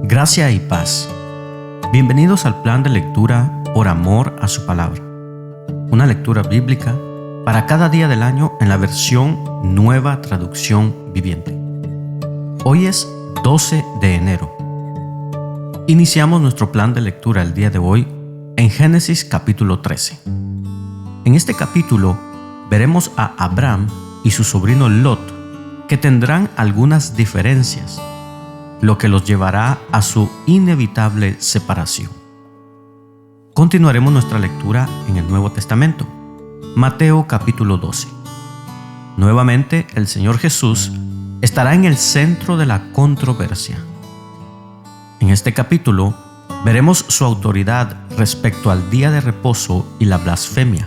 Gracia y paz. Bienvenidos al plan de lectura por amor a su palabra. Una lectura bíblica para cada día del año en la versión Nueva Traducción Viviente. Hoy es 12 de enero. Iniciamos nuestro plan de lectura el día de hoy en Génesis capítulo 13. En este capítulo veremos a Abraham y su sobrino Lot, que tendrán algunas diferencias, lo que los llevará a su inevitable separación. Continuaremos nuestra lectura en el Nuevo Testamento. Mateo capítulo 12. Nuevamente el Señor Jesús estará en el centro de la controversia. En este capítulo veremos su autoridad respecto al día de reposo y la blasfemia,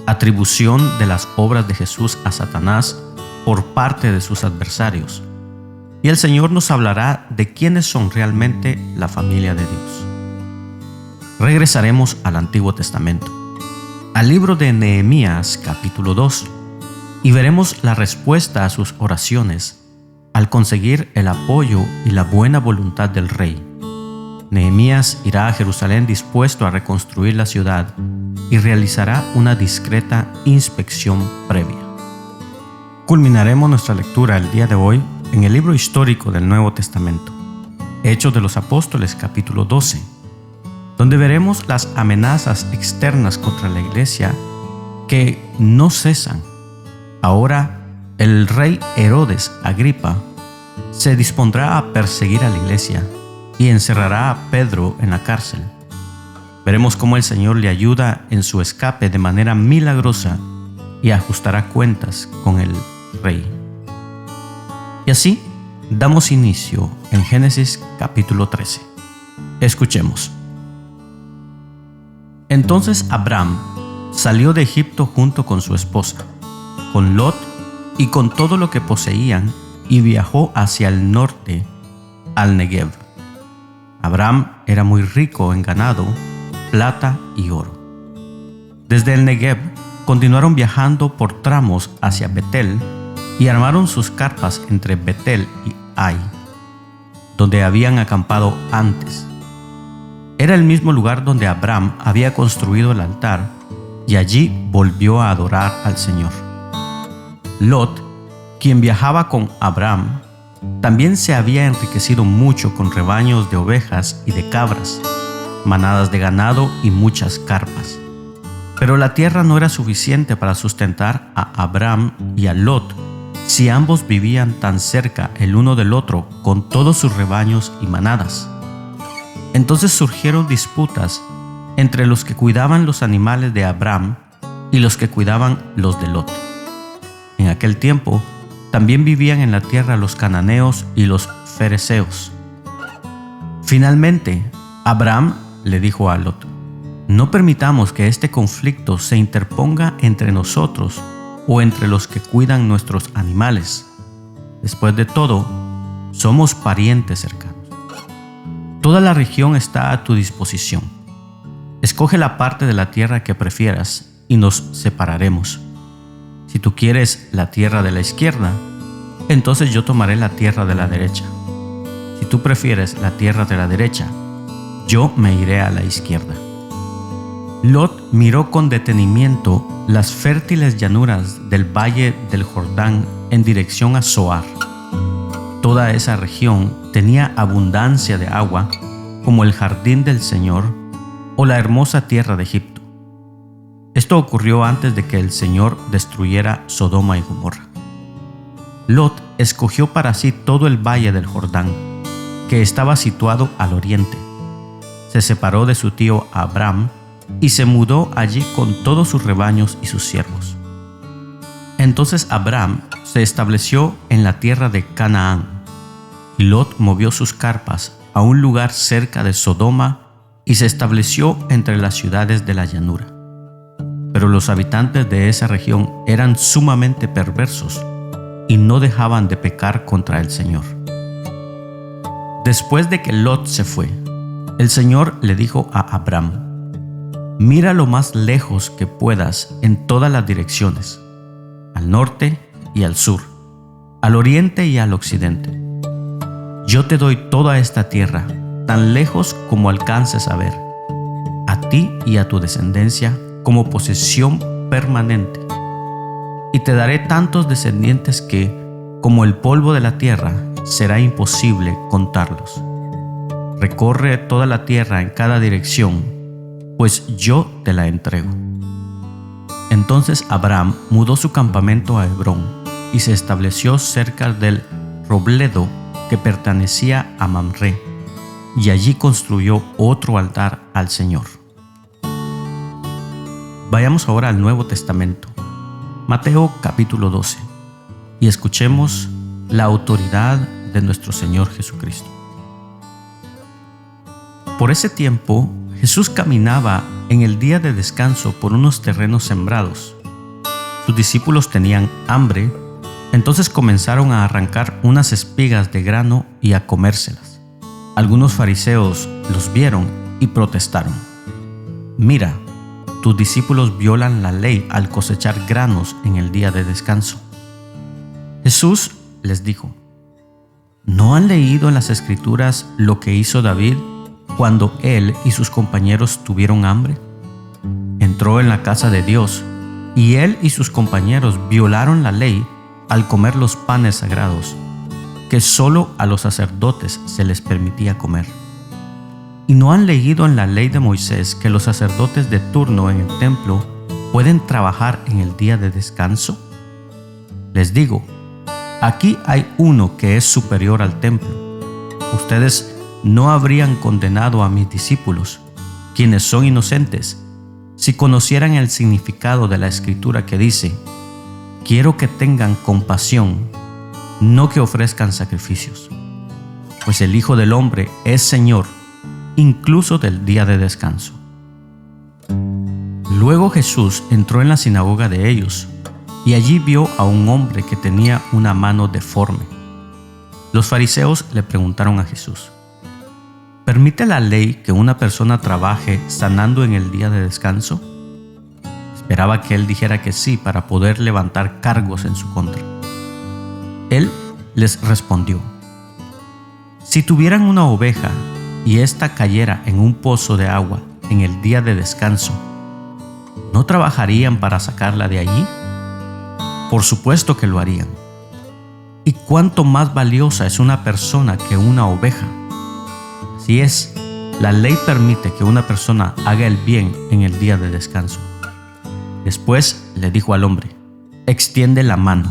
atribución de las obras de Jesús a Satanás por parte de sus adversarios. Y el Señor nos hablará de quiénes son realmente la familia de Dios. Regresaremos al Antiguo Testamento, al libro de Nehemías capítulo 2, y veremos la respuesta a sus oraciones al conseguir el apoyo y la buena voluntad del rey. Nehemías irá a Jerusalén dispuesto a reconstruir la ciudad y realizará una discreta inspección previa. Culminaremos nuestra lectura el día de hoy en el libro histórico del Nuevo Testamento, Hechos de los Apóstoles capítulo 12, donde veremos las amenazas externas contra la iglesia que no cesan. Ahora el rey Herodes Agripa se dispondrá a perseguir a la iglesia y encerrará a Pedro en la cárcel. Veremos cómo el Señor le ayuda en su escape de manera milagrosa y ajustará cuentas con el rey. Y así damos inicio en Génesis capítulo 13. Escuchemos. Entonces Abraham salió de Egipto junto con su esposa, con Lot y con todo lo que poseían, y viajó hacia el norte, al Negev. Abraham era muy rico en ganado, plata y oro. Desde el Negev continuaron viajando por tramos hacia Betel y armaron sus carpas entre Betel y Ai, donde habían acampado antes. Era el mismo lugar donde Abraham había construido el altar, y allí volvió a adorar al Señor. Lot, quien viajaba con Abraham, también se había enriquecido mucho con rebaños de ovejas y de cabras, manadas de ganado y muchas carpas. Pero la tierra no era suficiente para sustentar a Abraham y a Lot, si ambos vivían tan cerca el uno del otro con todos sus rebaños y manadas. Entonces surgieron disputas entre los que cuidaban los animales de Abraham y los que cuidaban los de Lot. En aquel tiempo también vivían en la tierra los cananeos y los fereceos. Finalmente, Abraham le dijo a Lot: no permitamos que este conflicto se interponga entre nosotros o entre los que cuidan nuestros animales. Después de todo, somos parientes cercanos. Toda la región está a tu disposición. Escoge la parte de la tierra que prefieras y nos separaremos. Si tú quieres la tierra de la izquierda, entonces yo tomaré la tierra de la derecha. Si tú prefieres la tierra de la derecha, yo me iré a la izquierda. Lot miró con detenimiento las fértiles llanuras del valle del Jordán en dirección a Zoar. Toda esa región tenía abundancia de agua, como el jardín del Señor o la hermosa tierra de Egipto. Esto ocurrió antes de que el Señor destruyera Sodoma y Gomorra. Lot escogió para sí todo el valle del Jordán, que estaba situado al oriente. Se separó de su tío Abraham y se mudó allí con todos sus rebaños y sus siervos. Entonces Abraham se estableció en la tierra de Canaán, y Lot movió sus carpas a un lugar cerca de Sodoma y se estableció entre las ciudades de la llanura. Pero los habitantes de esa región eran sumamente perversos y no dejaban de pecar contra el Señor. Después de que Lot se fue, el Señor le dijo a Abraham: mira lo más lejos que puedas en todas las direcciones, al norte y al sur, al oriente y al occidente. yo te doy toda esta tierra, tan lejos como alcances a ver, a ti y a tu descendencia como posesión permanente. Y te daré tantos descendientes que, como el polvo de la tierra, será imposible contarlos. Recorre toda la tierra en cada dirección, pues yo te la entrego. Entonces Abraham mudó su campamento a Hebrón y se estableció cerca del robledo que pertenecía a Mamré, y allí construyó otro altar al Señor. Vayamos ahora al Nuevo Testamento, Mateo capítulo 12, y escuchemos la autoridad de nuestro Señor Jesucristo. Por ese tiempo, Jesús caminaba en el día de descanso por unos terrenos sembrados. Sus discípulos tenían hambre, entonces comenzaron a arrancar unas espigas de grano y a comérselas. Algunos fariseos los vieron y protestaron: «Mira, tus discípulos violan la ley al cosechar granos en el día de descanso». Jesús les dijo: ¿no han leído en las Escrituras lo que hizo David cuando él y sus compañeros tuvieron hambre? Entró en la casa de Dios y él y sus compañeros violaron la ley al comer los panes sagrados, que solo a los sacerdotes se les permitía comer. ¿Y no han leído en la ley de Moisés que los sacerdotes de turno en el templo pueden trabajar en el día de descanso? Les digo, aquí hay uno que es superior al templo. Ustedes no habrían condenado a mis discípulos, quienes son inocentes, si conocieran el significado de la Escritura que dice: quiero que tengan compasión, no que ofrezcan sacrificios. Pues el Hijo del Hombre es Señor, incluso del día de descanso. Luego Jesús entró en la sinagoga de ellos, y allí vio a un hombre que tenía una mano deforme. Los fariseos le preguntaron a Jesús: ¿permite la ley que una persona trabaje sanando en el día de descanso? Esperaba que él dijera que sí para poder levantar cargos en su contra. Él les respondió: si tuvieran una oveja y ésta cayera en un pozo de agua en el día de descanso, ¿no trabajarían para sacarla de allí? Por supuesto que lo harían. ¿Y cuánto más valiosa es una persona que una oveja? Así es, la ley permite que una persona haga el bien en el día de descanso. Después le dijo al hombre: extiende la mano.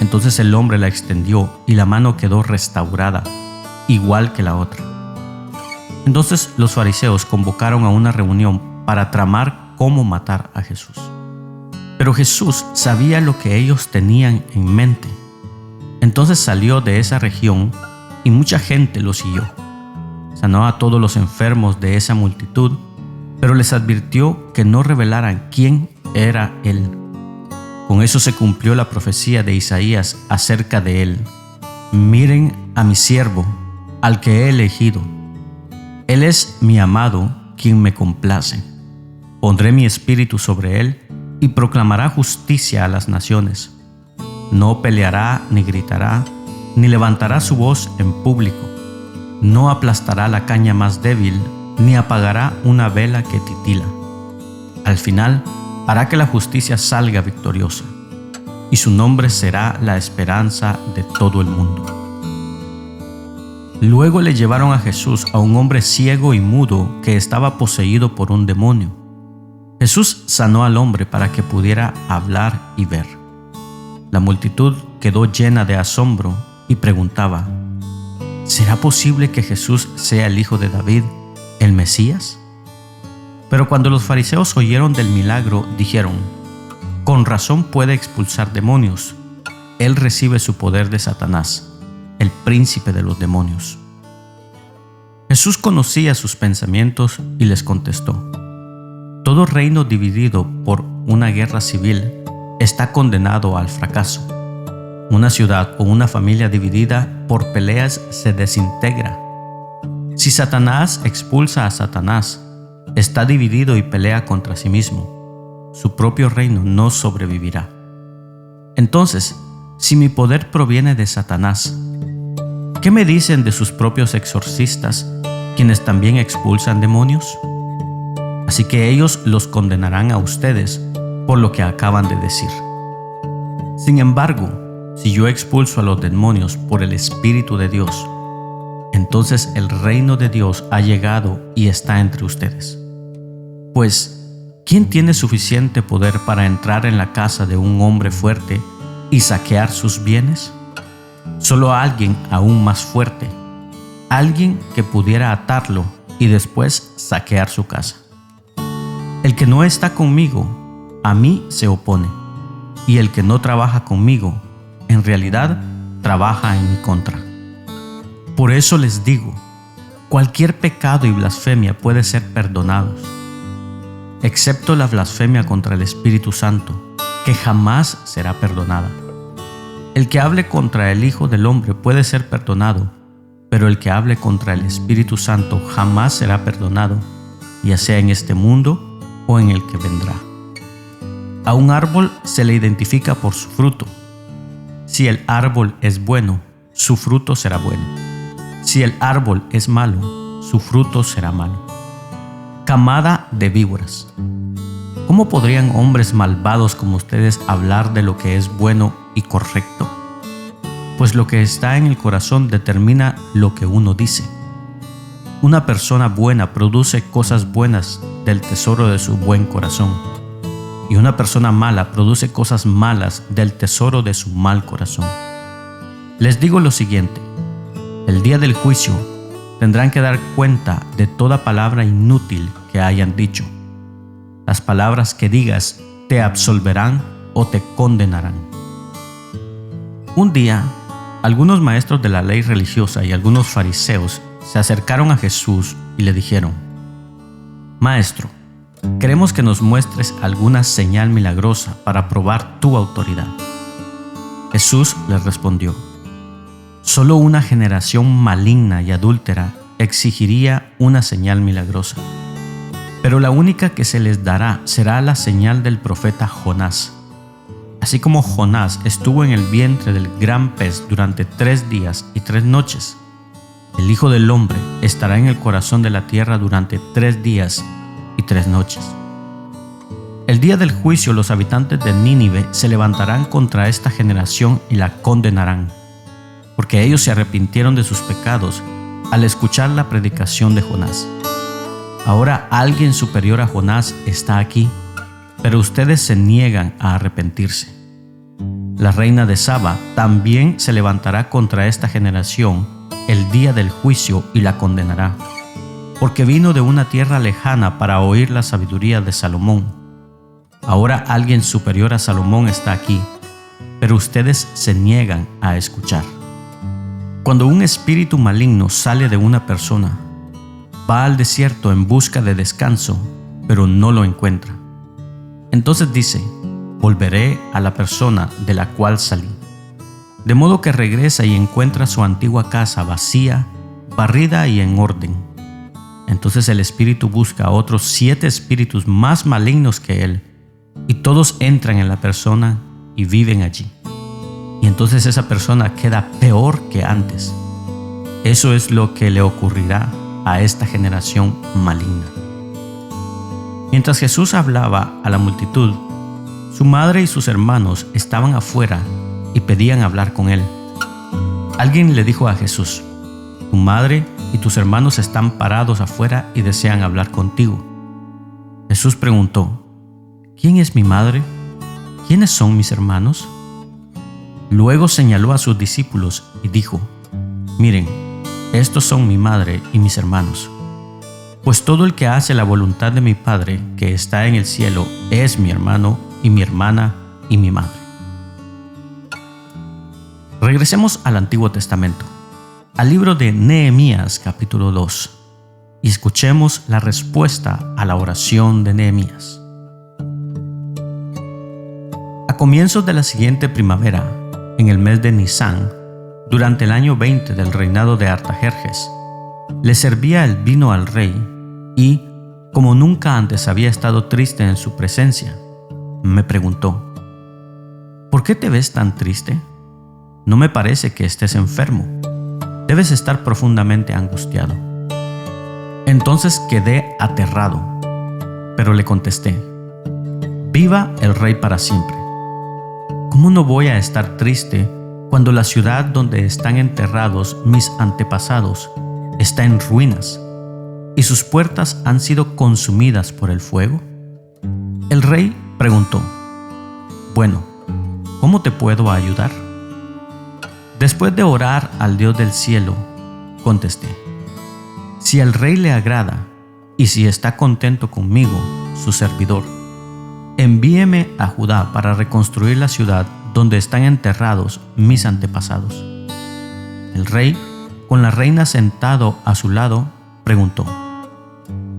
Entonces el hombre la extendió y la mano quedó restaurada, igual que la otra. Entonces los fariseos convocaron a una reunión para tramar cómo matar a Jesús. Pero Jesús sabía lo que ellos tenían en mente. Entonces salió de esa región y mucha gente lo siguió. Sanó a todos los enfermos de esa multitud, pero les advirtió que no revelaran quién era él. Con eso se cumplió la profecía de Isaías acerca de él: miren a mi siervo, al que he elegido. Él es mi amado, quien me complace. Pondré mi espíritu sobre él y proclamará justicia a las naciones. No peleará ni gritará, ni levantará su voz en público. No aplastará la caña más débil, ni apagará una vela que titila. Al final, hará que la justicia salga victoriosa, y su nombre será la esperanza de todo el mundo. Luego le llevaron a Jesús a un hombre ciego y mudo que estaba poseído por un demonio. Jesús sanó al hombre para que pudiera hablar y ver. La multitud quedó llena de asombro y preguntaba: ¿será posible que Jesús sea el hijo de David, el Mesías? Pero cuando los fariseos oyeron del milagro, dijeron: con razón puede expulsar demonios. Él recibe su poder de Satanás, el príncipe de los demonios. Jesús conocía sus pensamientos y les contestó: todo reino dividido por una guerra civil está condenado al fracaso. Una ciudad o una familia dividida por peleas se desintegra. Si Satanás expulsa a Satanás, está dividido y pelea contra sí mismo. Su propio reino no sobrevivirá. Entonces, si mi poder proviene de Satanás, ¿Qué me dicen de sus propios exorcistas, quienes también expulsan demonios? Así que ellos los condenarán a ustedes por lo que acaban de decir. Sin embargo, si yo expulso a los demonios por el Espíritu de Dios, entonces el reino de Dios ha llegado y está entre ustedes. Pues, ¿quién tiene suficiente poder para entrar en la casa de un hombre fuerte y saquear sus bienes? Solo alguien aún más fuerte, alguien que pudiera atarlo y después saquear su casa. El que no está conmigo, a mí se opone, y el que no trabaja conmigo, en realidad trabaja en mi contra. Por eso les digo, cualquier pecado y blasfemia puede ser perdonados, excepto la blasfemia contra el Espíritu Santo, que jamás será perdonada. El que hable contra el Hijo del Hombre puede ser perdonado, pero el que hable contra el Espíritu Santo jamás será perdonado, ya sea en este mundo o en el que vendrá. A un árbol se le identifica por su fruto. Si el árbol es bueno, su fruto será bueno. Si el árbol es malo, su fruto será malo. Camada de víboras. ¿Cómo podrían hombres malvados como ustedes hablar de lo que es bueno y correcto? Pues lo que está en el corazón determina lo que uno dice. Una persona buena produce cosas buenas del tesoro de su buen corazón, y una persona mala produce cosas malas del tesoro de su mal corazón. Les digo lo siguiente: el día del juicio tendrán que dar cuenta de toda palabra inútil que hayan dicho. Las palabras que digas te absolverán o te condenarán. Un día, algunos maestros de la ley religiosa y algunos fariseos se acercaron a Jesús y le dijeron: Maestro, queremos que nos muestres alguna señal milagrosa para probar tu autoridad. Jesús les respondió: Solo una generación maligna y adúltera exigiría una señal milagrosa, pero la única que se les dará será la señal del profeta Jonás. Así como Jonás estuvo en el vientre del gran pez durante 3 días y 3 noches, el Hijo del Hombre estará en el corazón de la tierra durante 3 días y 3 noches. El día del juicio los habitantes de Nínive se levantarán contra esta generación y la condenarán, porque ellos se arrepintieron de sus pecados al escuchar la predicación de Jonás. Ahora alguien superior a Jonás está aquí, pero ustedes se niegan a arrepentirse. La reina de Saba también se levantará contra esta generación el día del juicio y la condenará, porque vino de una tierra lejana para oír la sabiduría de Salomón. Ahora alguien superior a Salomón está aquí, pero ustedes se niegan a escuchar. Cuando un espíritu maligno sale de una persona, va al desierto en busca de descanso, pero no lo encuentra. Entonces dice: volveré a la persona de la cual salí. De modo que regresa y encuentra su antigua casa vacía, barrida y en orden. Entonces el espíritu busca a otros 7 espíritus más malignos que él, y todos entran en la persona y viven allí. Y entonces esa persona queda peor que antes. Eso es lo que le ocurrirá a esta generación maligna. Mientras Jesús hablaba a la multitud, su madre y sus hermanos estaban afuera y pedían hablar con él. Alguien le dijo a Jesús: tu madre y tus hermanos están parados afuera y desean hablar contigo. Jesús preguntó: ¿quién es mi madre? ¿Quiénes son mis hermanos? Luego señaló a sus discípulos y dijo: miren, estos son mi madre y mis hermanos. Pues todo el que hace la voluntad de mi Padre que está en el cielo es mi hermano y mi hermana y mi madre. Regresemos al Antiguo Testamento, al libro de Nehemías capítulo 2, y escuchemos la respuesta a la oración de Nehemías. A comienzos de la siguiente primavera, en el mes de Nisán, durante el año 20 del reinado de Artajerjes, le servía el vino al rey y, como nunca antes había estado triste en su presencia, me preguntó: ¿por qué te ves tan triste? No me parece que estés enfermo. Debes estar profundamente angustiado. Entonces quedé aterrado, pero le contesté: viva el Rey para siempre. ¿Cómo no voy a estar triste cuando la ciudad donde están enterrados mis antepasados está en ruinas y sus puertas han sido consumidas por el fuego? El rey preguntó: bueno, ¿cómo te puedo ayudar? Después de orar al Dios del cielo, contesté: si al rey le agrada y si está contento conmigo, su servidor, envíeme a Judá para reconstruir la ciudad donde están enterrados mis antepasados. El rey, con la reina sentado a su lado, preguntó: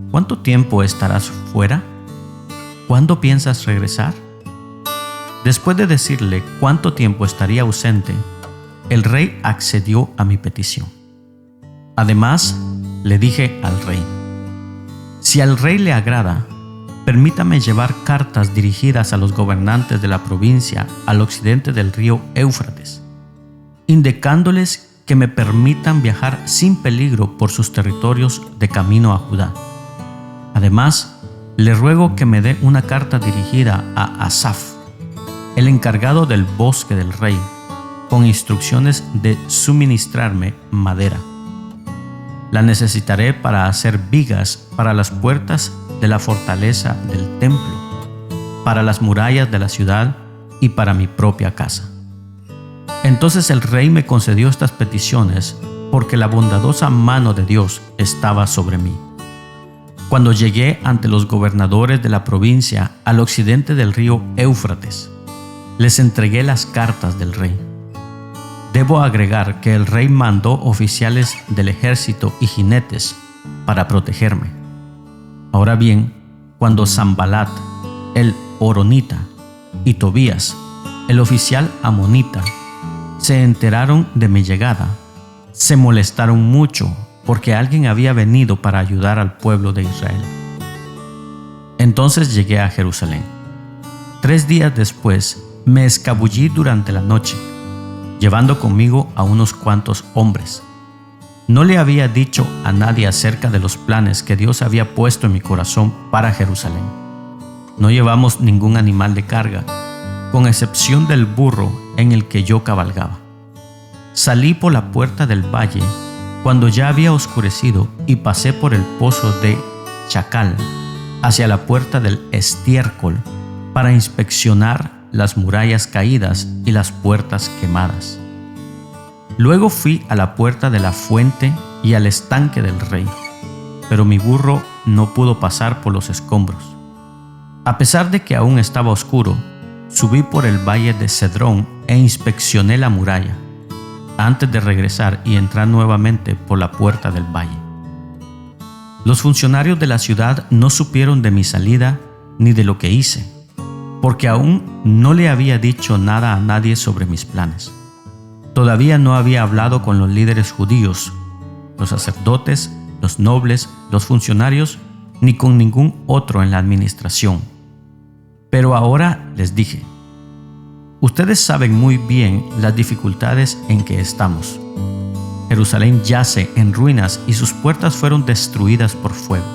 ¿cuánto tiempo estarás fuera? ¿Cuándo piensas regresar? Después de decirle cuánto tiempo estaría ausente, el rey accedió a mi petición. Además, le dije al rey: si al rey le agrada, permítame llevar cartas dirigidas a los gobernantes de la provincia al occidente del río Éufrates, indicándoles que me permitan viajar sin peligro por sus territorios de camino a Judá. Además, le ruego que me dé una carta dirigida a Asaf, el encargado del bosque del rey, con instrucciones de suministrarme madera. La necesitaré para hacer vigas para las puertas de la fortaleza del templo, para las murallas de la ciudad y para mi propia casa. Entonces el rey me concedió estas peticiones porque la bondadosa mano de Dios estaba sobre mí. Cuando llegué ante los gobernadores de la provincia al occidente del río Éufrates, les entregué las cartas del rey. Debo agregar que el rey mandó oficiales del ejército y jinetes para protegerme. Ahora bien, cuando Sanbalat, el horonita, y Tobías, el oficial amonita, se enteraron de mi llegada, se molestaron mucho porque alguien había venido para ayudar al pueblo de Israel. Entonces llegué a Jerusalén. 3 días después me escabullí durante la noche, llevando conmigo a unos cuantos hombres. No le había dicho a nadie acerca de los planes que Dios había puesto en mi corazón para Jerusalén. No llevamos ningún animal de carga, con excepción del burro en el que yo cabalgaba. Salí por la puerta del valle cuando ya había oscurecido y pasé por el pozo de Chacal hacia la puerta del estiércol para inspeccionar las murallas caídas y las puertas quemadas. Luego fui a la puerta de la fuente y al estanque del rey, pero mi burro no pudo pasar por los escombros. A pesar de que aún estaba oscuro, subí por el valle de Cedrón e inspeccioné la muralla, antes de regresar y entrar nuevamente por la puerta del valle. Los funcionarios de la ciudad no supieron de mi salida ni de lo que hice, porque aún no le había dicho nada a nadie sobre mis planes. Todavía no había hablado con los líderes judíos, los sacerdotes, los nobles, los funcionarios, ni con ningún otro en la administración. Pero ahora les dije: ustedes saben muy bien las dificultades en que estamos. Jerusalén yace en ruinas y sus puertas fueron destruidas por fuego.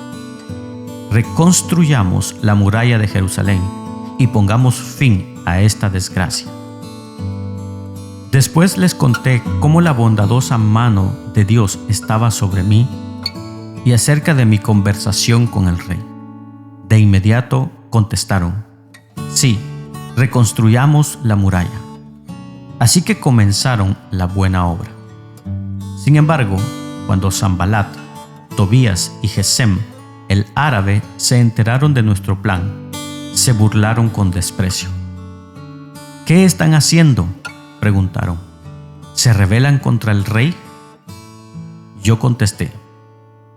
Reconstruyamos la muralla de Jerusalén y pongamos fin a esta desgracia. Después les conté cómo la bondadosa mano de Dios estaba sobre mí y acerca de mi conversación con el rey. De inmediato contestaron: sí, reconstruyamos la muralla. Así que comenzaron la buena obra. Sin embargo, cuando Sanbalat, Tobías y Gesem, el árabe, se enteraron de nuestro plan, se burlaron con desprecio. ¿Qué están haciendo?, preguntaron. ¿Se rebelan contra el rey? Yo contesté: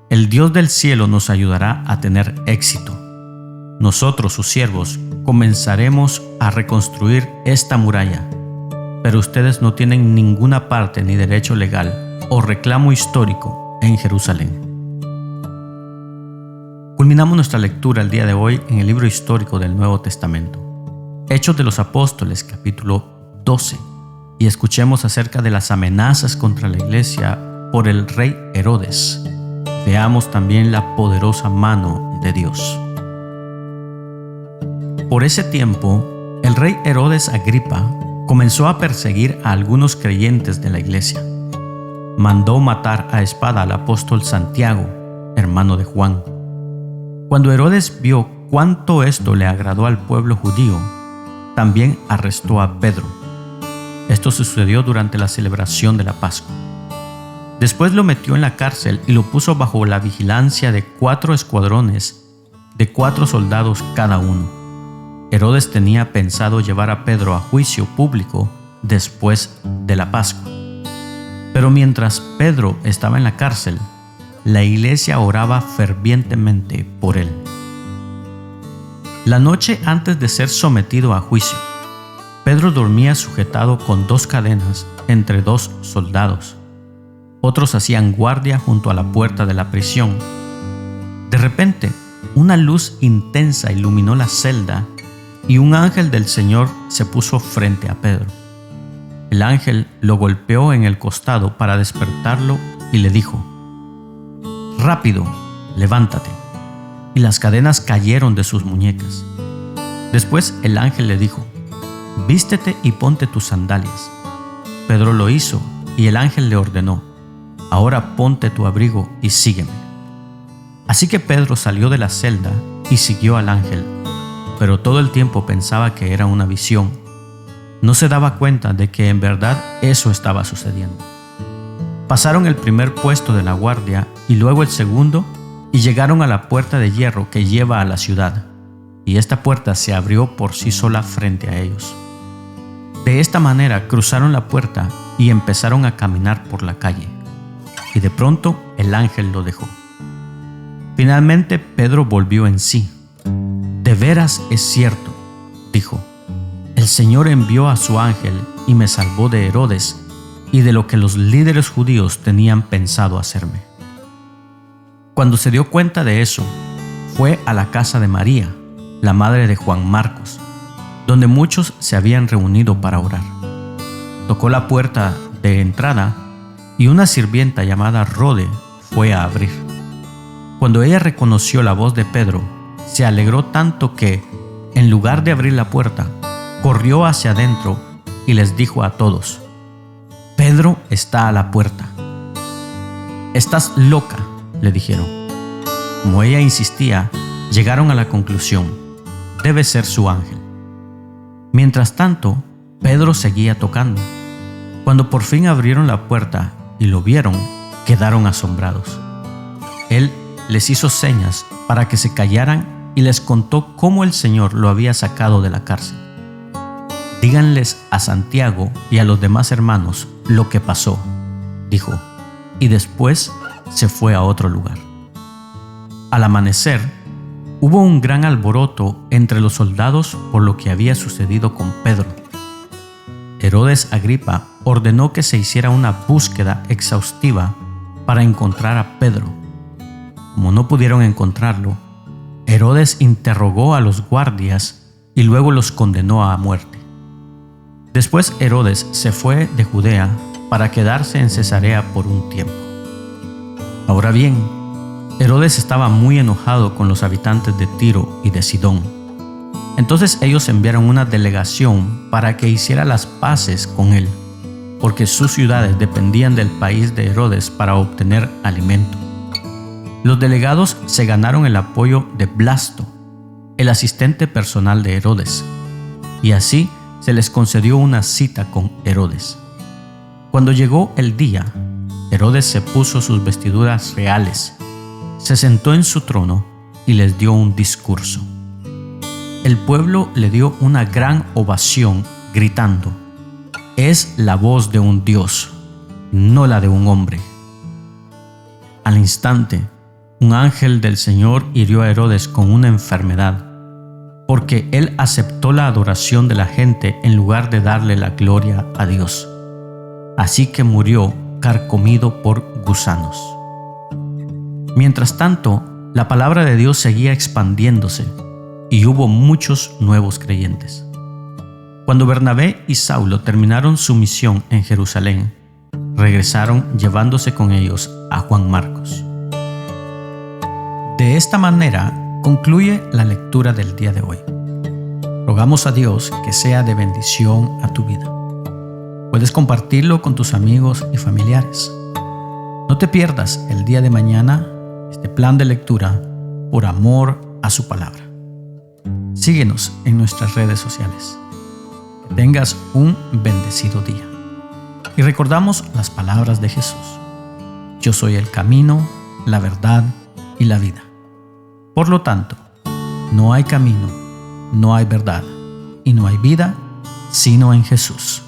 el Dios del cielo nos ayudará a tener éxito. Nosotros, sus siervos, comenzaremos a reconstruir esta muralla, pero ustedes no tienen ninguna parte ni derecho legal o reclamo histórico en Jerusalén. Culminamos nuestra lectura el día de hoy en el libro histórico del Nuevo Testamento, Hechos de los Apóstoles, capítulo 12, y escuchemos acerca de las amenazas contra la iglesia por el rey Herodes. Veamos también la poderosa mano de Dios. Por ese tiempo, el rey Herodes Agripa comenzó a perseguir a algunos creyentes de la iglesia. Mandó matar a espada al apóstol Santiago, hermano de Juan. Cuando Herodes vio cuánto esto le agradó al pueblo judío, también arrestó a Pedro. Esto sucedió durante la celebración de la Pascua. Después lo metió en la cárcel y lo puso bajo la vigilancia de 4 escuadrones de 4 soldados cada uno. Herodes tenía pensado llevar a Pedro a juicio público después de la Pascua. Pero mientras Pedro estaba en la cárcel, la iglesia oraba fervientemente por él. La noche antes de ser sometido a juicio, Pedro dormía sujetado con 2 cadenas entre 2 soldados. Otros hacían guardia junto a la puerta de la prisión. De repente, una luz intensa iluminó la celda y un ángel del Señor se puso frente a Pedro. El ángel lo golpeó en el costado para despertarlo y le dijo: «Rápido, levántate». Y las cadenas cayeron de sus muñecas. Después el ángel le dijo: «Vístete y ponte tus sandalias». Pedro lo hizo y el ángel le ordenó: «Ahora ponte tu abrigo y sígueme». Así que Pedro salió de la celda y siguió al ángel, pero todo el tiempo pensaba que era una visión. No se daba cuenta de que en verdad eso estaba sucediendo. Pasaron el primer puesto de la guardia y luego el segundo y llegaron a la puerta de hierro que lleva a la ciudad, y esta puerta se abrió por sí sola frente a ellos. De esta manera cruzaron la puerta y empezaron a caminar por la calle, y de pronto el ángel lo dejó. Finalmente Pedro volvió en sí. «De veras es cierto», dijo, «el Señor envió a su ángel y me salvó de Herodes y de lo que los líderes judíos tenían pensado hacerme». Cuando se dio cuenta de eso, fue a la casa de María, la madre de Juan Marcos, donde muchos se habían reunido para orar. Tocó la puerta de entrada y una sirvienta llamada Rode fue a abrir. Cuando ella reconoció la voz de Pedro, se alegró tanto que, en lugar de abrir la puerta, corrió hacia adentro y les dijo a todos: «Pedro está a la puerta». «Estás loca», le dijeron. Como ella insistía, llegaron a la conclusión: debe ser su ángel. Mientras tanto, Pedro seguía tocando. Cuando por fin abrieron la puerta y lo vieron, quedaron asombrados. Él les hizo señas para que se callaran y les contó cómo el Señor lo había sacado de la cárcel. «Díganles a Santiago y a los demás hermanos lo que pasó», dijo, y después se fue a otro lugar. Al amanecer, hubo un gran alboroto entre los soldados por lo que había sucedido con Pedro. Herodes Agripa ordenó que se hiciera una búsqueda exhaustiva para encontrar a Pedro. Como no pudieron encontrarlo, Herodes interrogó a los guardias y luego los condenó a muerte. Después Herodes se fue de Judea para quedarse en Cesarea por un tiempo. Ahora bien, Herodes estaba muy enojado con los habitantes de Tiro y de Sidón. Entonces ellos enviaron una delegación para que hiciera las paces con él, porque sus ciudades dependían del país de Herodes para obtener alimento. Los delegados se ganaron el apoyo de Blasto, el asistente personal de Herodes, y así se les concedió una cita con Herodes. Cuando llegó el día, Herodes se puso sus vestiduras reales, se sentó en su trono y les dio un discurso. El pueblo le dio una gran ovación, gritando: «Es la voz de un Dios, no la de un hombre». Al instante, un ángel del Señor hirió a Herodes con una enfermedad, porque él aceptó la adoración de la gente en lugar de darle la gloria a Dios. Así que murió carcomido por gusanos. Mientras tanto, la palabra de Dios seguía expandiéndose y hubo muchos nuevos creyentes. Cuando Bernabé y Saulo terminaron su misión en Jerusalén, regresaron llevándose con ellos a Juan Marcos. De esta manera concluye la lectura del día de hoy. Rogamos a Dios que sea de bendición a tu vida. Puedes compartirlo con tus amigos y familiares. No te pierdas el día de mañana este plan de lectura por amor a su palabra. Síguenos en nuestras redes sociales. Que tengas un bendecido día. Y recordamos las palabras de Jesús. Yo soy el camino, la verdad y la vida. Por lo tanto, no hay camino, no hay verdad y no hay vida sino en Jesús.